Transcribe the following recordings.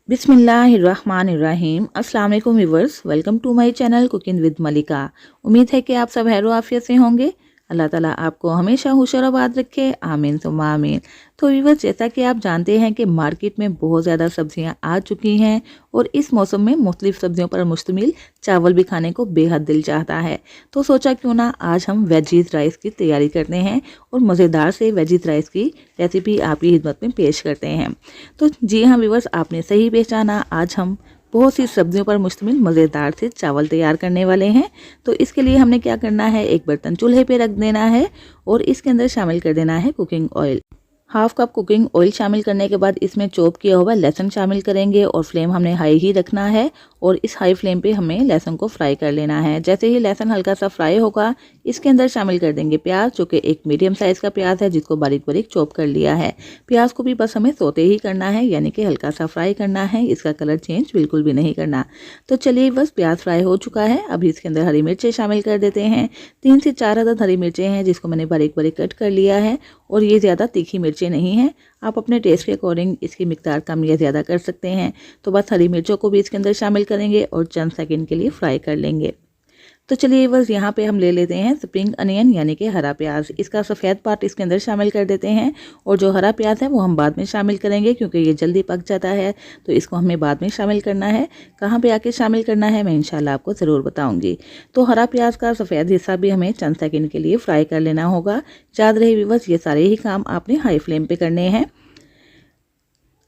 बिस्मिल्लाहिर्रहमानिर्रहीम। अस्सलाम वालेकुम viewers, welcome to my channel cooking with Malika. उम्मीद है कि आप सब खैर आफियत से होंगे। अल्लाह ताला आपको हमेशा हुशर-आबाद रखे, आमीन सुम्मा आमीन। तो व्यूअर्स, जैसा कि आप जानते हैं कि मार्केट में बहुत ज़्यादा सब्जियां आ चुकी हैं और इस मौसम में मुख्तलिफ सब्जियों पर मुश्तमिल चावल भी खाने को बेहद दिल चाहता है। तो सोचा क्यों ना आज हम वेजीज राइस की तैयारी करते हैं और मज़ेदार से वेजीज राइस की रेसिपी आपकी खिदमत में पेश करते हैं। तो जी हाँ व्यूअर्स, आपने सही पहचाना, आज हम बहुत सी सब्जियों पर मुश्तमिल मज़ेदार से चावल तैयार करने वाले हैं। तो इसके लिए हमने क्या करना है, एक बर्तन चूल्हे पे रख देना है और इसके अंदर शामिल कर देना है cooking oil. Half cup cooking oil शामिल करने के बाद इसमें चॉप किया हुआ लहसुन शामिल करेंगे और फ्लेम हमने हाई ही रखना है और इस हाई फ्लेम पे हमें लहसुन को फ्राई कर लेना है। जैसे ही लहसुन हल्का सा फ्राई होगा, इसके अंदर शामिल कर देंगे प्याज, जो कि एक मीडियम साइज़ का प्याज है जिसको बारीक बारीक चॉप कर लिया है। प्याज को भी बस हमें सोते ही करना है, यानी कि हल्का सा फ्राई करना है, इसका कलर चेंज बिल्कुल भी नहीं करना। तो चलिए बस प्याज फ्राई हो चुका है। अभी इसके अंदर हरी मिर्चें शामिल कर देते हैं। 3 से 4 अदद हरी मिर्चें हैं जिसको मैंने बारीक बारीक कट कर लिया है और ये ज़्यादा तीखी मिर्चें नहीं हैं, आप अपने टेस्ट के अकॉर्डिंग इसकी मिकदार कम या ज़्यादा कर सकते हैं। तो बस हरी मिर्चों को भी इसके अंदर शामिल करेंगे और चंद सेकंड के लिए फ्राई कर लेंगे। तो चलिए बस यहाँ पे हम ले लेते हैं स्प्रिंग अनियन, यानी कि हरा प्याज। इसका सफ़ेद पार्ट इसके अंदर शामिल कर देते हैं और जो हरा प्याज है वो हम बाद में शामिल करेंगे क्योंकि ये जल्दी पक जाता है, तो इसको हमें बाद में शामिल करना है। कहाँ पे आके शामिल करना है मैं इंशाल्लाह आपको ज़रूर बताऊँगी। तो हरा प्याज का सफ़ेद हिस्सा भी हमें चंद सेकंड के लिए फ्राई कर लेना होगा। याद रहे व्यूअर्स, ये सारे ही काम आपने हाई फ्लेम पर करने हैं।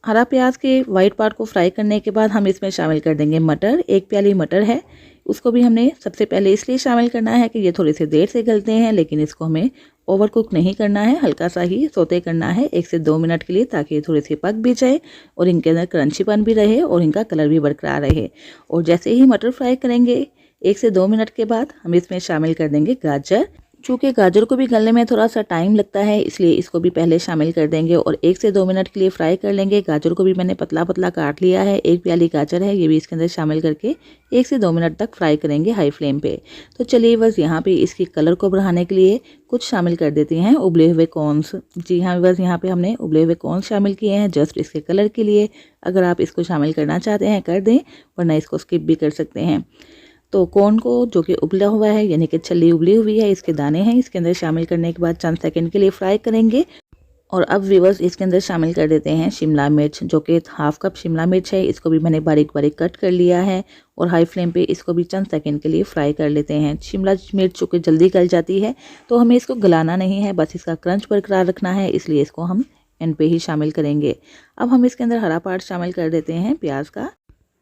हरा प्याज के वाइट पार्ट को फ्राई करने के बाद हम इसमें शामिल कर देंगे मटर। 1 प्याली मटर है, उसको भी हमने सबसे पहले इसलिए शामिल करना है कि ये थोड़े से देर से गलते हैं, लेकिन इसको हमें ओवर कुक नहीं करना है, हल्का सा ही सोते करना है 1 से 2 मिनट के लिए, ताकि ये थोड़े से पक भी जाए और इनके अंदर क्रंचीपन भी रहे और इनका कलर भी बरकरार रहे। और जैसे ही मटर फ्राई करेंगे 1 से 2 मिनट के बाद हम इसमें शामिल कर देंगे गाजर। चूँकि गाजर को भी गलने में थोड़ा सा टाइम लगता है, इसलिए इसको भी पहले शामिल कर देंगे और 1 से 2 मिनट के लिए फ्राई कर लेंगे। गाजर को भी मैंने पतला पतला काट लिया है, 1 प्याली गाजर है, ये भी इसके अंदर शामिल करके 1 से 2 मिनट तक फ्राई करेंगे हाई फ्लेम पे। तो चलिए बस यहाँ पे इसकी कलर को बढ़ाने के लिए कुछ शामिल कर देते हैं उबले हुए कॉर्न्स। जी हाँ बस यहाँ पे हमने उबले हुए कॉर्न्स शामिल किए हैं जस्ट इसके कलर के लिए। अगर आप इसको शामिल करना चाहते हैं कर दें, वरना इसको स्किप भी कर सकते हैं। तो कॉर्न को, जो कि उबला हुआ है यानी कि छल्ली उबली हुई है, इसके दाने हैं, इसके अंदर शामिल करने के बाद चंद सेकंड के लिए फ्राई करेंगे। और अब व्यूअर्स इसके अंदर शामिल कर देते हैं शिमला मिर्च, जो कि हाफ कप शिमला मिर्च है, इसको भी मैंने बारीक बारीक कट कर लिया है और हाई फ्लेम पे इसको भी चंद सेकंड के लिए फ्राई कर लेते हैं। शिमला मिर्च चूँकि जल्दी गल जाती है तो हमें इसको गलाना नहीं है, बस इसका क्रंच बरकरार रखना है, इसलिए इसको हम एंड पे ही शामिल करेंगे। अब हम इसके अंदर हरा पार्ट शामिल कर देते हैं प्याज का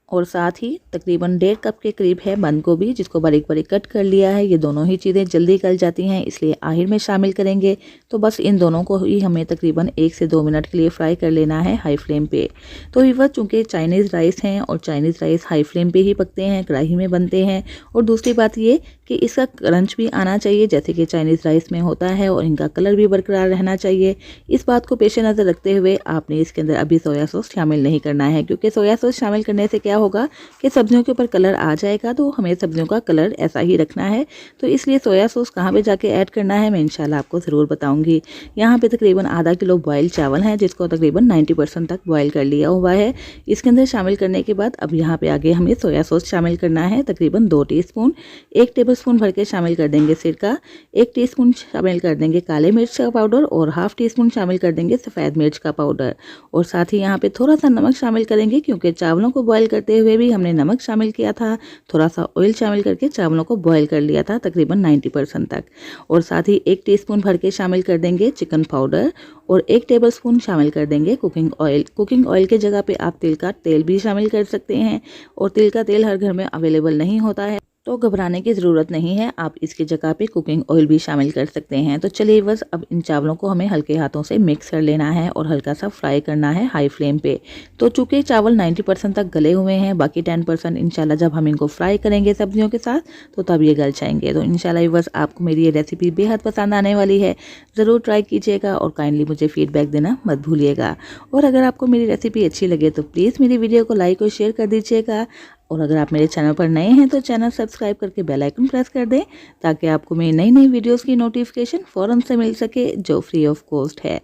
और साथ ही तकरीबन 1.5 कप के करीब है बंद गोभी, जिसको बारीक बारीक कट कर लिया है। ये दोनों ही चीज़ें जल्दी गल जाती हैं, इसलिए आखिर में शामिल करेंगे। तो बस इन दोनों को ही हमें तकरीबन 1 से 2 मिनट के लिए फ्राई कर लेना है हाई फ्लेम पे। तो ये वह चूँकि चाइनीज़ राइस हैं और चाइनीज़ राइस हाई फ्लेम पे ही पकते हैं, कढ़ाई में बनते हैं। और दूसरी बात ये कि इसका क्रंच भी आना चाहिए जैसे कि चाइनीज़ राइस में होता है और इनका कलर भी बरकरार रहना चाहिए। इस बात को पेश नज़र रखते हुए आपने इसके अंदर अभी सोया सॉस शामिल नहीं करना है, क्योंकि सोया सॉस शामिल करने से क्या होगा कि सब्जियों के ऊपर कलर आ जाएगा, तो हमें सब्जियों का कलर ऐसा ही रखना है। तो इसलिए सोया सॉस कहाँ पे जाके ऐड करना है मैं इंशाल्लाह आपको ज़रूर बताऊंगी। यहाँ पे तकरीबन आधा किलो बॉयल चावल हैं, जिसको तकरीबन 90% तक बॉयल कर लिया हुआ है। इसके अंदर शामिल करने के बाद अब यहाँ पे आगे हमें सोया सॉस शामिल करना है, तकरीबन 2 टीस्पून। 1 टेबलस्पून भर के शामिल कर देंगे सिरका, 1 टीस्पून शामिल कर देंगे काले मिर्च का पाउडर और हाफ टीस्पून शामिल कर देंगे सफ़ेद मिर्च का पाउडर। और साथ ही यहाँ पे थोड़ा सा नमक शामिल करेंगे, क्योंकि चावलों को बॉयल करते हुए भी हमने नमक शामिल किया था। थोड़ा सा ऑयल शामिल करके चावलों को बॉयल कर लिया था तकरीबन 90% तक। और साथ ही 1 टीस्पून भर के शामिल कर देंगे चिकन पाउडर और 1 टेबलस्पून शामिल कर देंगे कुकिंग ऑयल। कुकिंग ऑयल के जगह पे आप तिल का तेल भी शामिल कर सकते हैं, और तिल का तेल हर घर में अवेलेबल नहीं होता है तो घबराने की ज़रूरत नहीं है, आप इसकी जगह पे कुकिंग ऑयल भी शामिल कर सकते हैं। तो चलिए बस अब इन चावलों को हमें हल्के हाथों से मिक्स कर लेना है और हल्का सा फ्राई करना है हाई फ्लेम पे। तो चूँकि चावल 90% तक गले हुए हैं, बाकी 10% इंशाल्लाह जब हम इनको फ्राई करेंगे सब्जियों के साथ तो तब ये गल जाएंगे। तो इंशाल्लाह बस आपको मेरी ये रेसिपी बेहद पसंद आने वाली है, ज़रूर ट्राई कीजिएगा और काइंडली मुझे फीडबैक देना मत भूलिएगा। और अगर आपको मेरी रेसिपी अच्छी लगे तो प्लीज़ मेरी वीडियो को लाइक और शेयर कर दीजिएगा। और अगर आप मेरे चैनल पर नए हैं तो चैनल सब्सक्राइब करके बेल आइकन प्रेस कर दें, ताकि आपको मेरी नई नई वीडियोस की नोटिफिकेशन फ़ौरन से मिल सके, जो फ्री ऑफ कॉस्ट है।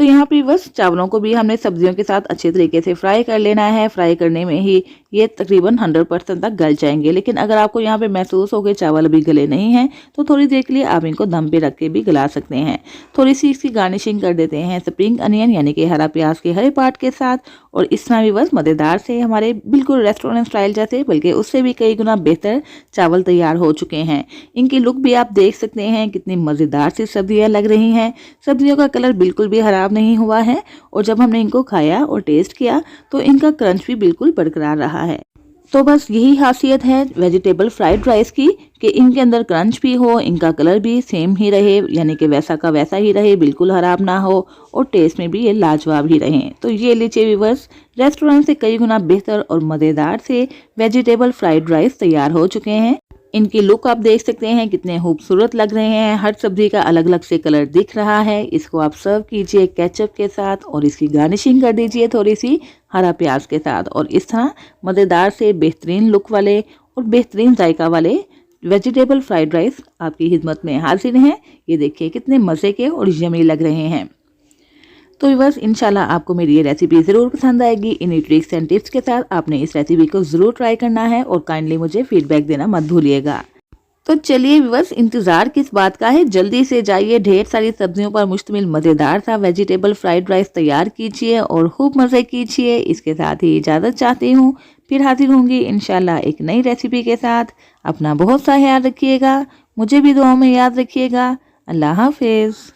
तो यहाँ पे बस चावलों को भी हमने सब्जियों के साथ अच्छे तरीके से फ्राई कर लेना है। फ्राई करने में ही ये तकरीबन 100% तक गल जाएंगे। लेकिन अगर आपको यहाँ पे महसूस हो कि चावल अभी गले नहीं हैं तो थोड़ी देर के लिए आप इनको दम पे रख के भी गला सकते हैं। थोड़ी सी इसकी गार्निशिंग कर देते हैं स्प्रिंग अनियन यानी कि हरा प्याज के हरे पार्ट के साथ, और इस तरह भी बस मज़ेदार से हमारे बिल्कुल रेस्टोरेंट स्टाइल जैसे बल्कि उससे भी कई गुना बेहतर चावल तैयार हो चुके हैं। इनकी लुक भी आप देख सकते हैं कितनी मज़ेदार सी सब्जियां लग रही हैं। सब्जियों का कलर बिल्कुल भी खराब नहीं हुआ है और जब हमने इनको खाया और टेस्ट किया तो इनका क्रंच भी बिल्कुल बरकरार रहा है। तो बस यही खासियत है वेजिटेबल फ्राइड राइस की कि इनके अंदर क्रंच भी हो, इनका कलर भी सेम ही रहे यानी कि वैसा का वैसा ही रहे, बिल्कुल खराब ना हो और टेस्ट में भी ये लाजवाब ही रहें। तो ये लीजिए व्यूअर्स, रेस्टोरेंट से कई गुना बेहतर और मज़ेदार से वेजिटेबल फ्राइड राइस तैयार हो चुके हैं। इनकी लुक आप देख सकते हैं कितने खूबसूरत लग रहे हैं। हर सब्जी का अलग अलग से कलर दिख रहा है। इसको आप सर्व कीजिए केचप के साथ और इसकी गार्निशिंग कर दीजिए थोड़ी सी हरा प्याज के साथ, और इस तरह मज़ेदार से बेहतरीन लुक वाले और बेहतरीन जायका वाले वेजिटेबल फ्राइड राइस आपकी खिदमत में हाजिर हैं। ये देखिए कितने मज़े के और यमी लग रहे हैं। तो बस इंशाल्लाह आपको मेरी ये रेसिपी ज़रूर पसंद आएगी। इन ट्रिक्स एंड टिप्स के साथ आपने इस रेसिपी को ज़रूर ट्राई करना है और काइंडली मुझे फीडबैक देना मत भूलिएगा। तो चलिए बस इंतज़ार किस बात का है, जल्दी से जाइए ढेर सारी सब्जियों पर मुश्तमिल मज़ेदार सा वेजिटेबल फ्राइड राइस तैयार कीजिए और खूब मज़े कीजिए। इसके साथ ही इजाज़त चाहती हूँ, फिर हाजिर होंगी इंशाल्लाह एक नई रेसिपी के साथ। अपना बहुत सा ख्याल रखिएगा, मुझे भी दुआओं में याद रखिएगा। अल्लाह हाफिज़।